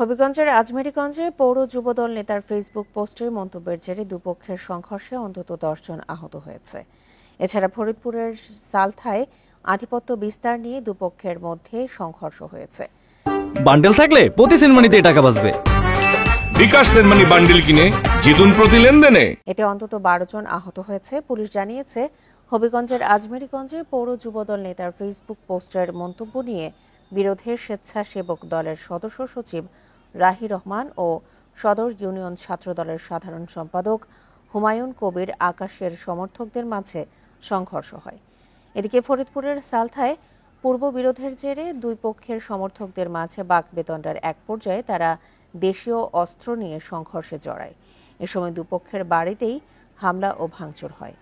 হবিগঞ্জের আজমেরীগঞ্জে পৌর যুবদল নেতার ফেসবুক পোস্টে মন্তব্যের জেরে দুপক্ষের সংঘর্ষে অন্তত 10 জন আহত হয়েছে। এছাড়া ফরিদপুরের সালথায় আধিপত্য বিস্তার নিয়ে দুপক্ষের মধ্যে সংঘর্ষ হয়েছে। বান্ডেল থাকলে প্রতি সেনমানিতে টাকা বাঁচবে। বিকাশ সেনমানি বান্ডেল কিনে জিতুন প্রতি লেনদেনে। এতে অন্তত 12 জন আহত হয়েছে। পুলিশ জানিয়েছে, হবিগঞ্জের আজমেরীগঞ্জে পৌর যুবদল নেতার ফেসবুক পোস্টের মন্তব্য নিয়ে বিরোধের স্বেচ্ছাসেবক দলের সদস্য সচিব রাহি রহমান ও সদর ইউনিয়ন ছাত্রদলের সাধারণ সম্পাদক হুমায়ুন কবির আকাশের সমর্থকদের মাঝে সংঘর্ষ হয়। এদিকে ফরিদপুরের সালথায় পূর্ব বিরোধের জেরে দুই পক্ষের সমর্থকদের মাঝে বাকবিতণ্ডার এক পর্যায়ে তারা দেশীয় অস্ত্র নিয়ে সংঘর্ষে জড়ায়। এ সময় দুপক্ষের বাড়িতেই হামলা ও ভাঙচুর হয়।